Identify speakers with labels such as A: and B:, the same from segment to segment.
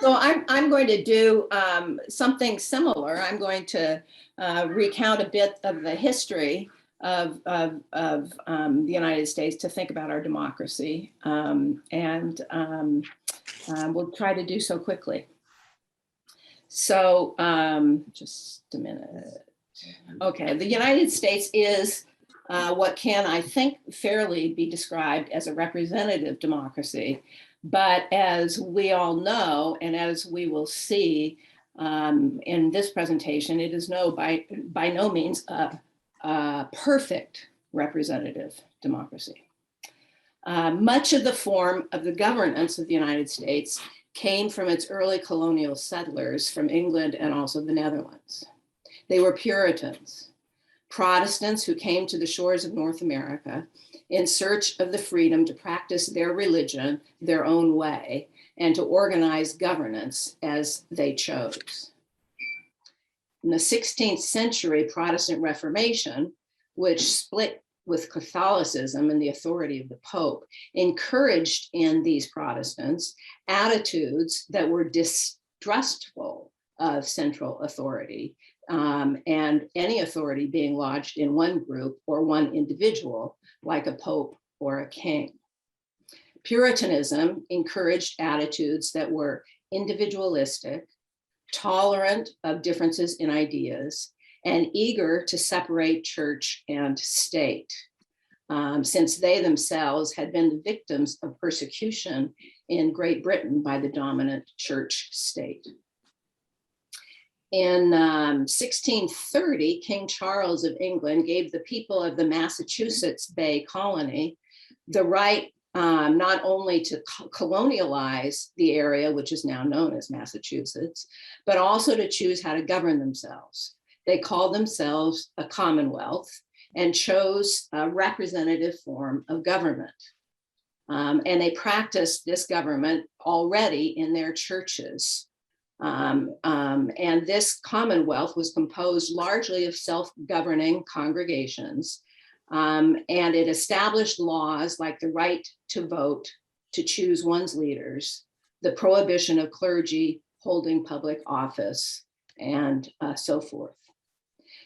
A: So I'm going to do something similar. I'm going to recount a bit of the history of the United States to think about our democracy. We'll try to do so quickly. So just a minute. Okay, the United States is what can, I think, fairly be described as a representative democracy. But as we all know, and as we will see in this presentation, it is by no means a perfect representative democracy. Much of the form of the governance of the United States came from its early colonial settlers from England and also the Netherlands. They were Puritans, Protestants who came to the shores of North America in search of the freedom to practice their religion their own way and to organize governance as they chose. In the 16th century Protestant Reformation, which split with Catholicism and the authority of the Pope, encouraged in these Protestants attitudes that were distrustful of central authority, and any authority being lodged in one group or one individual, like a pope or a king. Puritanism encouraged attitudes that were individualistic, tolerant of differences in ideas, and eager to separate church and state, since they themselves had been the victims of persecution in Great Britain by the dominant church state. In 1630, King Charles of England gave the people of the Massachusetts Bay Colony the right not only to colonialize the area, which is now known as Massachusetts, but also to choose how to govern themselves. They called themselves a commonwealth and chose a representative form of government. And they practiced this government already in their churches. And this commonwealth was composed largely of self-governing congregations. And it established laws like the right to vote, to choose one's leaders, the prohibition of clergy holding public office, and so forth.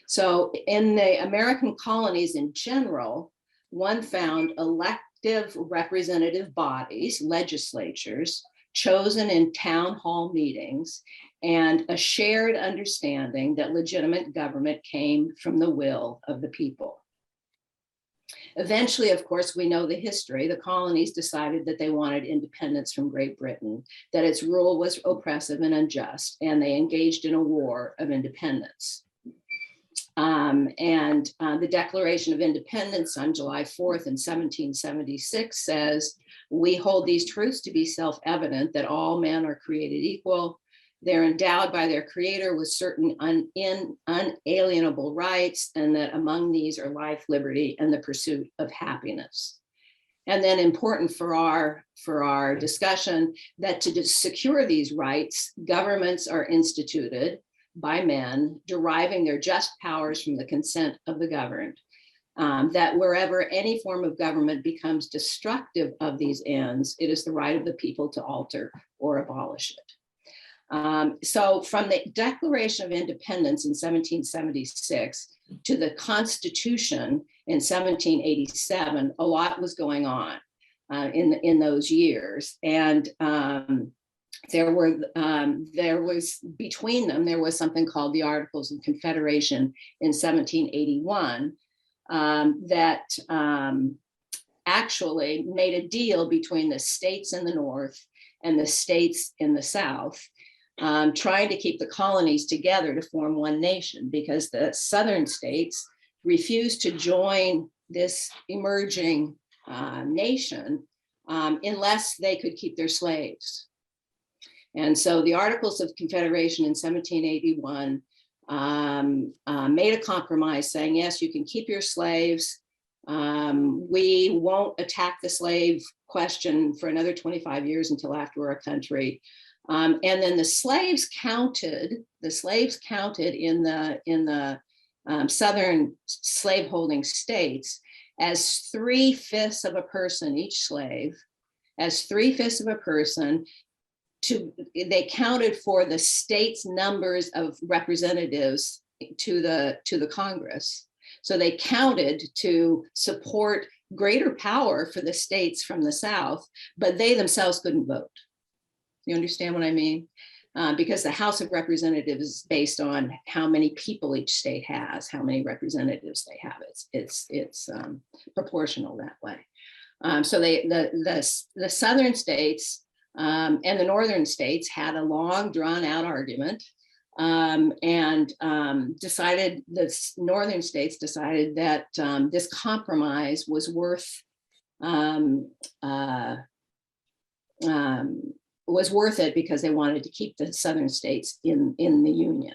A: So in the American colonies in general, one found elective representative bodies, legislatures, chosen in town hall meetings, and a shared understanding that legitimate government came from the will of the people. Eventually, of course, we know the history. The colonies decided that they wanted independence from Great Britain, that its rule was oppressive and unjust, and they engaged in a war of independence. The Declaration of Independence on July 4th in 1776 says, "We hold these truths to be self-evident that all men are created equal. They're endowed by their creator with certain unalienable rights, and that among these are life, liberty, and the pursuit of happiness." And then important for our discussion, that to secure these rights, governments are instituted by men, deriving their just powers from the consent of the governed. That wherever any form of government becomes destructive of these ends, it is the right of the people to alter or abolish it. So from the Declaration of Independence in 1776 to the Constitution in 1787, a lot was going on in those years. And there was between them, there was something called the Articles of Confederation in 1781 that actually made a deal between the states in the North and the states in the South, trying to keep the colonies together to form one nation, because the Southern states refused to join this emerging nation unless they could keep their slaves. And so the Articles of Confederation in 1781 made a compromise saying, yes, you can keep your slaves. We won't attack the slave question for another 25 years until after we're a country. And then the slaves counted in the Southern slaveholding states as 3/5 of a person, each slave, as 3/5 of a person, they counted for the state's numbers of representatives to the Congress. So they counted to support greater power for the states from the South, but they themselves couldn't vote. You understand what I mean? Because the House of Representatives is based on how many people each state has, how many representatives they have. It's proportional that way. So the southern states and the northern states had a long, drawn-out argument, and decided the northern states decided that this compromise was worth it because they wanted to keep the southern states in the Union.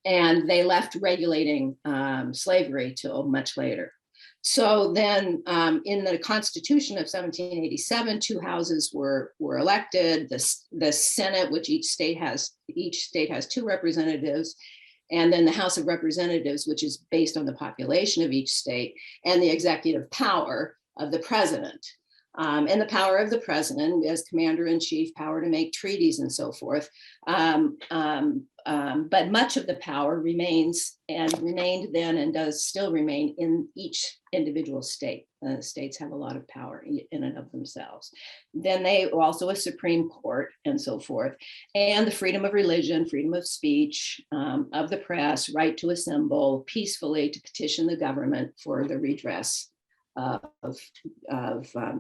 A: And they left regulating slavery till much later. So then in the Constitution of 1787, 2 houses were elected. The Senate, which each state has 2 representatives, and then the House of Representatives, which is based on the population of each state, and the executive power of the president. And the power of the president as commander-in-chief, power to make treaties and so forth. But much of the power remained then and does still remain in each individual state. States have a lot of power in and of themselves. Then they also a Supreme Court and so forth, and the freedom of religion, freedom of speech, of the press, right to assemble peacefully to petition the government for the redress of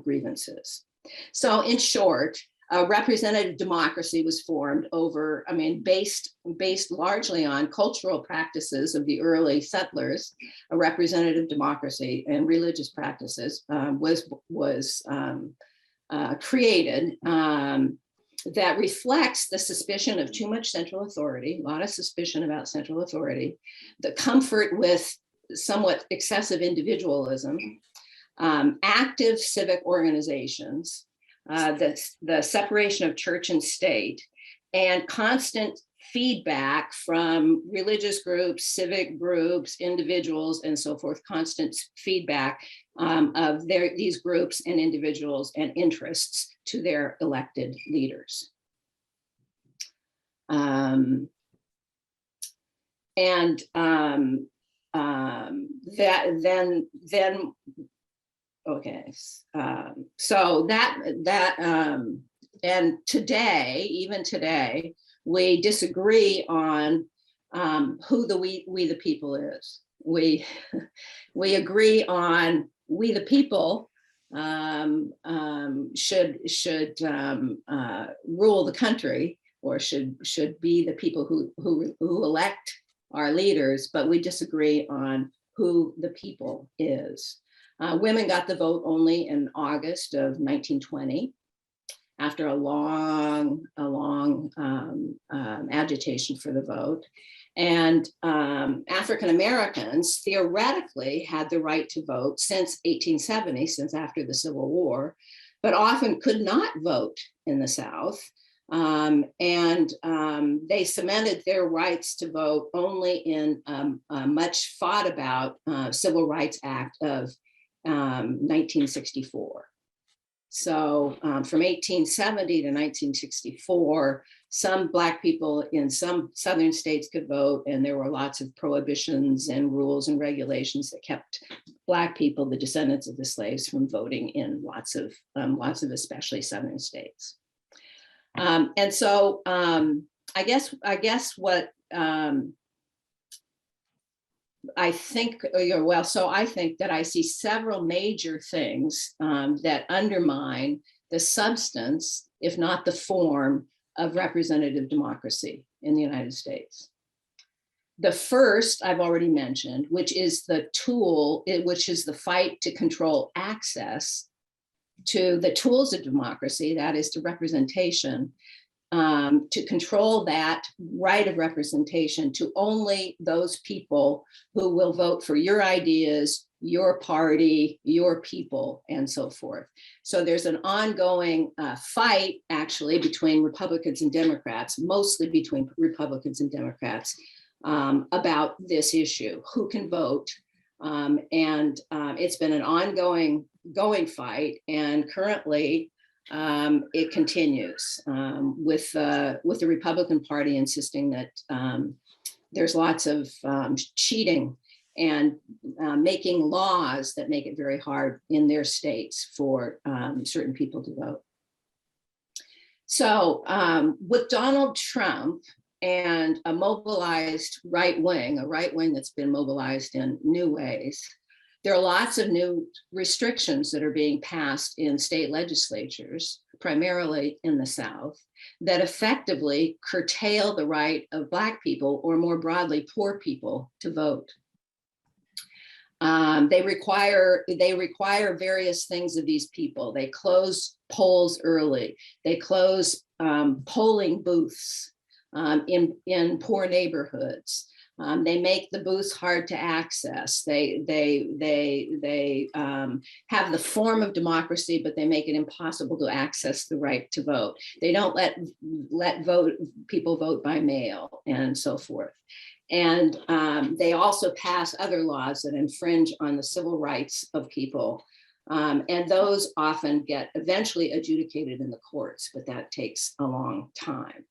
A: grievances. So in short, a representative democracy was formed over, based largely on cultural practices of the early settlers. A representative democracy and religious practices was created that reflects the suspicion of too much central authority, a lot of suspicion about central authority, the comfort with somewhat excessive individualism, active civic organizations, the separation of church and state, and constant feedback from religious groups, civic groups, individuals, and so forth, constant feedback of these groups and individuals and interests to their elected leaders. So and today, even today, we disagree on who the we the people is. We agree on we the people should rule the country, or should be the people who elect our leaders, but we disagree on who the people is. Women got the vote only in August of 1920, after a long agitation for the vote. And African Americans theoretically had the right to vote since 1870, since after the Civil War, but often could not vote in the South. They cemented their rights to vote only in a much fought about Civil Rights Act of 1964. So from 1870 to 1964, some Black people in some Southern states could vote, and there were lots of prohibitions and rules and regulations that kept Black people, the descendants of the slaves, from voting in lots of especially Southern states. And so I guess what I think, so I think that I see several major things that undermine the substance, if not the form, of representative democracy in the United States. The first I've already mentioned, which is the tool, which is the fight to control access to the tools of democracy, that is to representation, to control that right of representation to only those people who will vote for your ideas, your party, your people, and so forth. So there's an ongoing fight, actually, between Republicans and Democrats, mostly between Republicans and Democrats, about this issue, who can vote. It's been an ongoing fight, and currently it continues with the Republican Party insisting that there's lots of cheating and making laws that make it very hard in their states for certain people to vote. So with Donald Trump and a mobilized right wing, a right wing that's been mobilized in new ways, there are lots of new restrictions that are being passed in state legislatures, primarily in the South, that effectively curtail the right of Black people, or more broadly, poor people, to vote. They require various things of these people. They close polls early. They close polling booths in poor neighborhoods. They make the booths hard to access. They have the form of democracy, but they make it impossible to access the right to vote. They don't let people vote by mail, and so forth. And they also pass other laws that infringe on the civil rights of people. And those often get eventually adjudicated in the courts, but that takes a long time.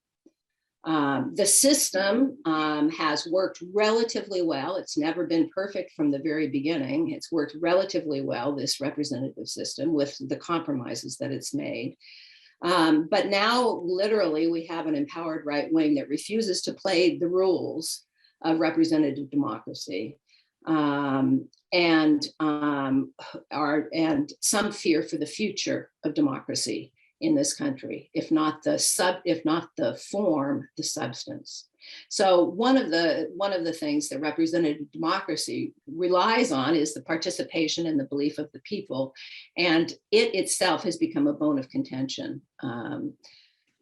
A: The system has worked relatively well. It's never been perfect from the very beginning. It's worked relatively well, this representative system, with the compromises that it's made. But now, literally, we have an empowered right wing that refuses to play the rules of representative democracy, and some fear for the future of democracy in this country, if not the form, the substance. So one of the things that representative democracy relies on is the participation and the belief of the people, and it itself has become a bone of contention.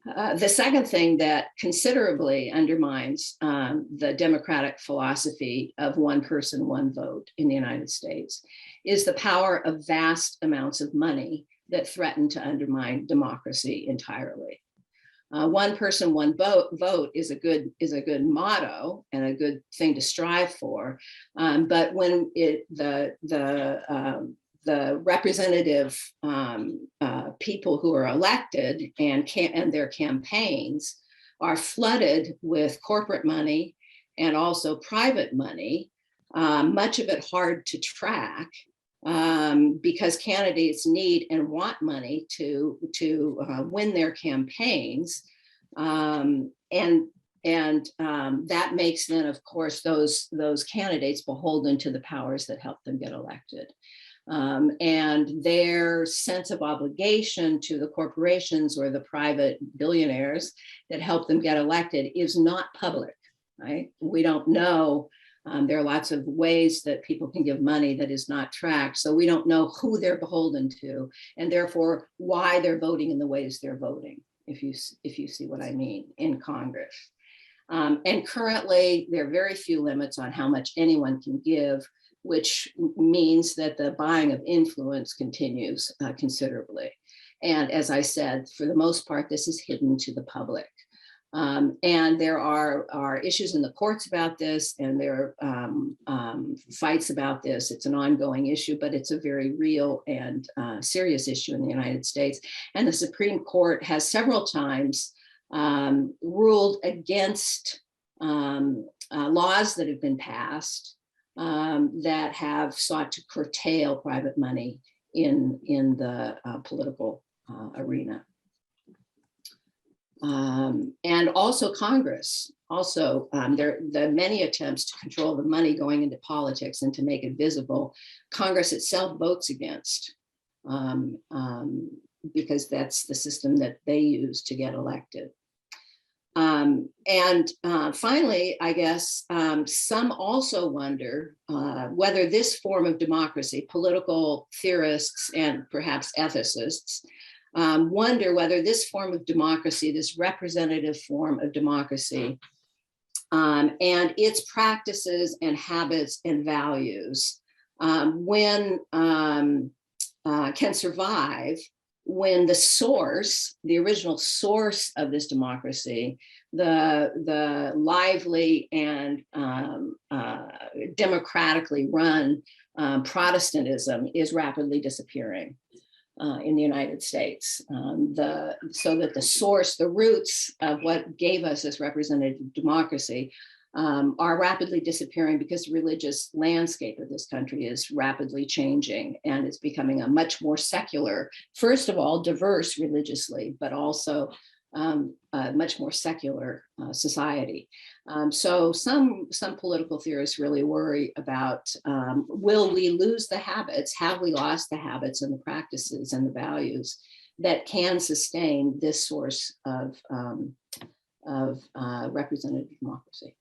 A: The second thing that considerably undermines the democratic philosophy of one person, one vote in the United States is the power of vast amounts of money that threaten to undermine democracy entirely. One person, one vote is a good motto and a good thing to strive for, but when the representative people who are elected and their campaigns are flooded with corporate money and also private money, much of it hard to track, because candidates need and want money to win their campaigns, and that makes then, of course, those candidates beholden to the powers that help them get elected. And their sense of obligation to the corporations or the private billionaires that help them get elected is not public, right? We don't know. There are lots of ways that people can give money that is not tracked. So we don't know who they're beholden to, and therefore why they're voting in the ways they're voting, if you see what I mean, in Congress. And currently, there are very few limits on how much anyone can give, which means that the buying of influence continues considerably. And as I said, for the most part, this is hidden to the public. And there are issues in the courts about this, and there are fights about this. It's an ongoing issue, but it's a very real and serious issue in the United States. And the Supreme Court has several times ruled against laws that have been passed that have sought to curtail private money in the political arena. And also Congress. Also, there are many attempts to control the money going into politics and to make it visible. Congress itself votes against, because that's the system that they use to get elected. And finally, I guess some also wonder whether this form of democracy, political theorists and perhaps ethicists, wonder whether this form of democracy, this representative form of democracy, and its practices and habits and values can survive when the source, the original source of this democracy, the lively and democratically run Protestantism, is rapidly disappearing. in the United States. So that the source, the roots of what gave us this representative democracy are rapidly disappearing because the religious landscape of this country is rapidly changing and is becoming a much more secular, first of all, diverse religiously, but also a much more secular society. So some political theorists really worry about, will we lose the habits? Have we lost the habits and the practices and the values that can sustain this source of representative democracy?